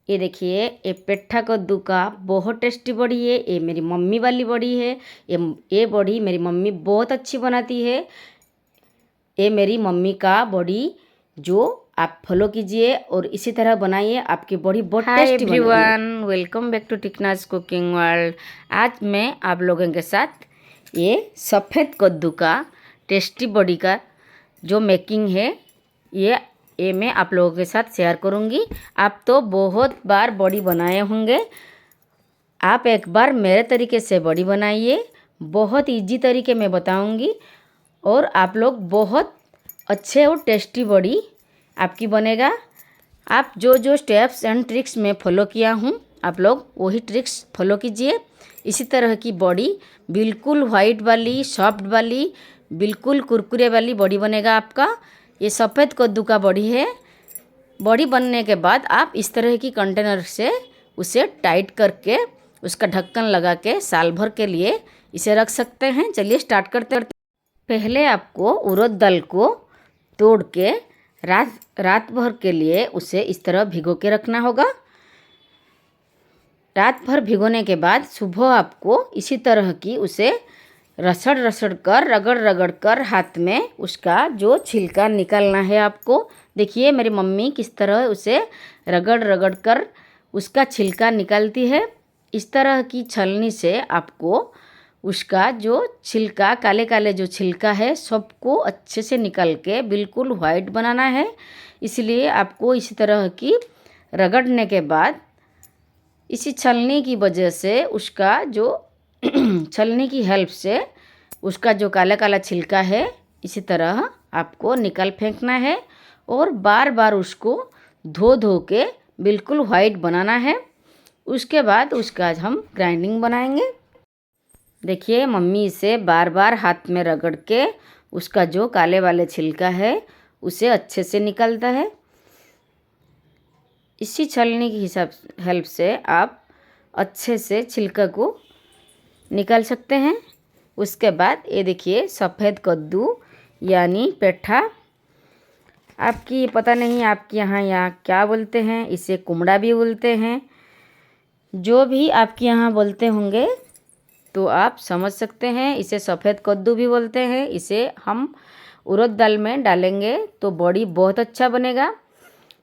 ये देखिए, ये पेठा कद्दू का बहुत टेस्टी बड़ी है। ये मेरी मम्मी वाली बड़ी है। ये बड़ी मेरी मम्मी बहुत अच्छी बनाती है। ये मेरी मम्मी का बड़ी जो आप फॉलो कीजिए और इसी तरह बनाइए, आपकी बड़ी बहुत टेस्टी बनेगी। Hi everyone, welcome back to टिकनाज कुकिंग वर्ल्ड। आज मैं आप लोगों के साथ ये सफ़ेद कद्दू का टेस्टी बड़ी का जो मेकिंग है ये मैं आप लोगों के साथ शेयर करूंगी। आप तो बहुत बार बड़ी बनाए होंगे, आप एक बार मेरे तरीके से बड़ी बनाइए। बहुत इजी तरीके में बताऊंगी और आप लोग बहुत अच्छे और टेस्टी बड़ी आपकी बनेगा। आप जो जो स्टेप्स एंड ट्रिक्स मैं फॉलो किया हूँ, आप लोग वही ट्रिक्स फॉलो कीजिए। इसी तरह की बड़ी बिल्कुल वाइट वाली, सॉफ्ट वाली, बिल्कुल कुरकुरे वाली बड़ी बनेगा आपका। ये सफ़ेद कद्दू का बड़ी है। बड़ी बनने के बाद आप इस तरह की कंटेनर से उसे टाइट करके उसका ढक्कन लगा के साल भर के लिए इसे रख सकते हैं। चलिए स्टार्ट करते हैं। पहले आपको उड़द दाल को तोड़ के रात भर के लिए उसे इस तरह भिगो के रखना होगा। रात भर भिगोने के बाद सुबह आपको इसी तरह की उसे रसड़ कर रगड़ कर हाथ में उसका जो छिलका निकालना है आपको। देखिए मेरी मम्मी किस तरह उसे रगड़ कर उसका छिलका निकालती है। इस तरह की छलनी से आपको उसका जो छिलका, काले काले जो छिलका है, सबको अच्छे से निकाल के बिल्कुल वाइट बनाना है। इसलिए आपको इसी तरह की रगड़ने के बाद इसी छलनी की वजह से उसका जो छलनी की हेल्प से उसका जो काला काला छिलका है इसी तरह आपको निकाल फेंकना है और बार बार उसको धो के बिल्कुल वाइट बनाना है। उसके बाद उसका हम ग्राइंडिंग बनाएंगे। देखिए मम्मी इसे बार बार हाथ में रगड़ के उसका जो काले वाले छिलका है उसे अच्छे से निकालता है। इसी छलनी की हेल्प से आप अच्छे से छिलका को निकाल सकते हैं। उसके बाद ये देखिए सफ़ेद कद्दू यानी पेठा, आपकी पता नहीं आपके यहाँ क्या बोलते हैं, इसे कुमड़ा भी बोलते हैं। जो भी आपके यहाँ बोलते होंगे तो आप समझ सकते हैं। इसे सफ़ेद कद्दू भी बोलते हैं। इसे हम उड़द दाल में डालेंगे तो बड़ी बहुत अच्छा बनेगा।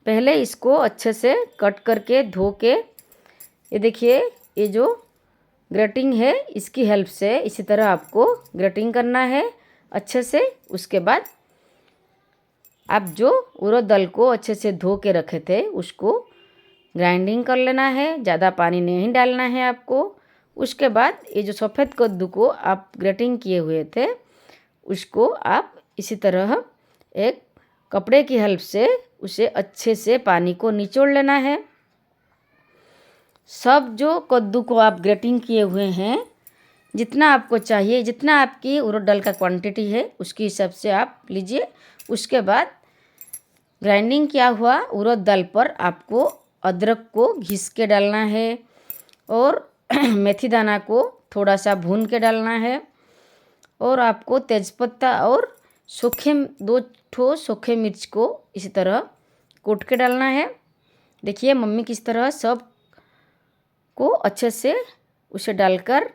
पहले इसको अच्छे से कट करके धो के, ये देखिए ये जो ग्रेटिंग है इसकी हेल्प से इसी तरह आपको ग्रेटिंग करना है अच्छे से। उसके बाद आप जो उड़द दाल को अच्छे से धो के रखे थे उसको ग्राइंडिंग कर लेना है। ज़्यादा पानी नहीं डालना है आपको। उसके बाद ये जो सफ़ेद कद्दू को आप ग्रेटिंग किए हुए थे उसको आप इसी तरह एक कपड़े की हेल्प से उसे अच्छे से पानी को निचोड़ लेना है। सब जो कद्दू को आप ग्रेटिंग किए हुए हैं, जितना आपको चाहिए, जितना आपकी उड़द दाल का क्वांटिटी है उसके हिसाब से आप लीजिए। उसके बाद ग्राइंडिंग किया हुआ उड़द दाल पर आपको अदरक को घिस के डालना है और मेथी दाना को थोड़ा सा भून के डालना है और आपको तेज़पत्ता और दो ठो सूखे मिर्च को इसी तरह कूट के डालना है। देखिए मम्मी किस तरह सब को अच्छे से उसे डालकर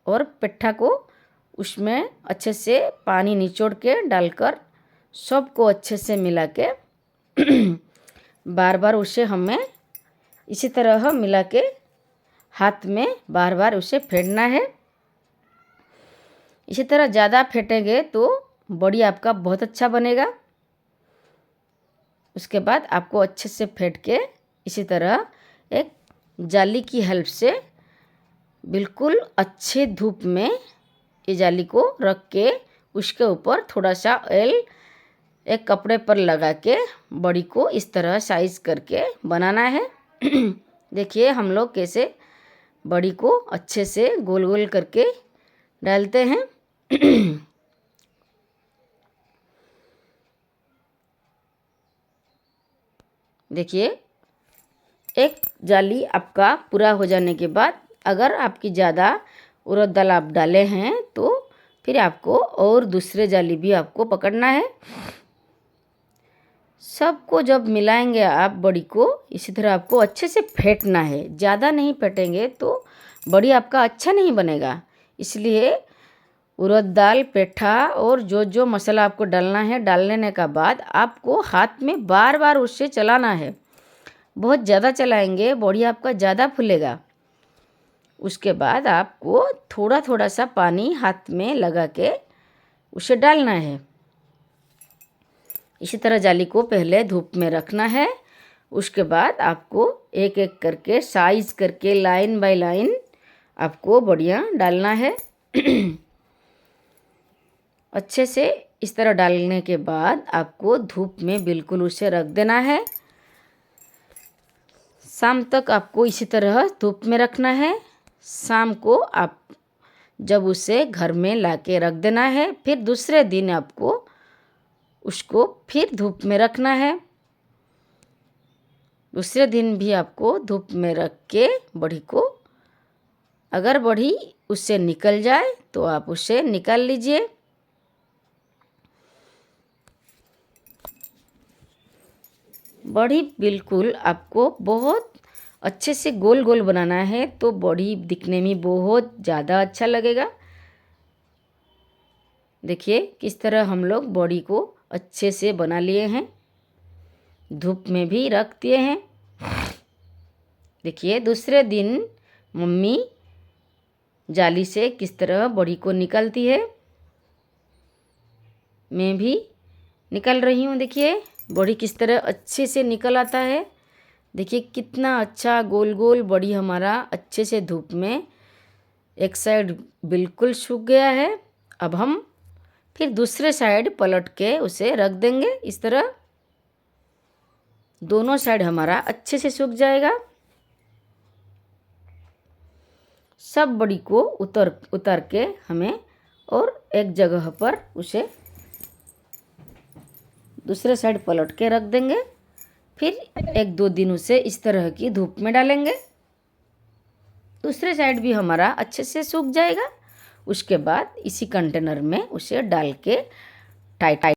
और पेठा को उसमें अच्छे से पानी निचोड़ के डालकर सबको अच्छे से मिला के बार बार उसे हमें इसी तरह मिला के हाथ में बार बार उसे फेंटना है। इसी तरह ज़्यादा फेंटेंगे तो बड़ी आपका बहुत अच्छा बनेगा। उसके बाद आपको अच्छे से फेंट के इसी तरह एक जाली की हेल्प से बिल्कुल अच्छे धूप में ये जाली को रख के उसके ऊपर थोड़ा सा ऑयल एक कपड़े पर लगा के बड़ी को इस तरह साइज करके बनाना है। देखिए हम लोग कैसे बड़ी को अच्छे से गोल गोल करके डालते हैं। देखिए एक जाली आपका पूरा हो जाने के बाद अगर आपकी ज़्यादा उड़द दाल आप डाले हैं तो फिर आपको और दूसरे जाली भी आपको पकड़ना है। सबको जब मिलाएंगे आप बड़ी को, इसी तरह आपको अच्छे से फेंटना है। ज़्यादा नहीं फेंटेंगे तो बड़ी आपका अच्छा नहीं बनेगा। इसलिए उड़द दाल, पेठा और जो जो मसाला आपको डालना है, डाल लेने का बाद आपको हाथ में बार बार उससे चलाना है। बहुत ज़्यादा चलाएंगे बड़ी आपका ज़्यादा फूलेगा। उसके बाद आपको थोड़ा थोड़ा सा पानी हाथ में लगा के उसे डालना है। इसी तरह जाली को पहले धूप में रखना है। उसके बाद आपको एक एक करके साइज करके लाइन बाय लाइन आपको बढ़िया डालना है। अच्छे से इस तरह डालने के बाद आपको धूप में बिल्कुल उसे रख देना है। शाम तक आपको इसी तरह धूप में रखना है। शाम को आप जब उसे घर में लाके रख देना है, फिर दूसरे दिन आपको उसको फिर धूप में रखना है। दूसरे दिन भी आपको धूप में रख के बड़ी को, अगर बड़ी उससे निकल जाए तो आप उसे निकाल लीजिए। बड़ी बिल्कुल आपको बहुत अच्छे से गोल गोल बनाना है तो बड़ी दिखने में बहुत ज़्यादा अच्छा लगेगा। देखिए किस तरह हम लोग बड़ी को अच्छे से बना लिए हैं, धूप में भी रख दिए हैं। देखिए दूसरे दिन मम्मी जाली से किस तरह बड़ी को निकालती है, मैं भी निकाल रही हूँ। देखिए बड़ी किस तरह अच्छे से निकल आता है। देखिए कितना अच्छा गोल गोल बड़ी हमारा अच्छे से धूप में एक साइड बिल्कुल सूख गया है। अब हम फिर दूसरे साइड पलट के उसे रख देंगे। इस तरह दोनों साइड हमारा अच्छे से सूख जाएगा। सब बड़ी को उतर के हमें और एक जगह पर उसे दूसरे साइड पलट के रख देंगे। फिर एक दो दिन उसे इस तरह की धूप में डालेंगे। दूसरे साइड भी हमारा अच्छे से सूख जाएगा। उसके बाद इसी कंटेनर में उसे डाल के टाइट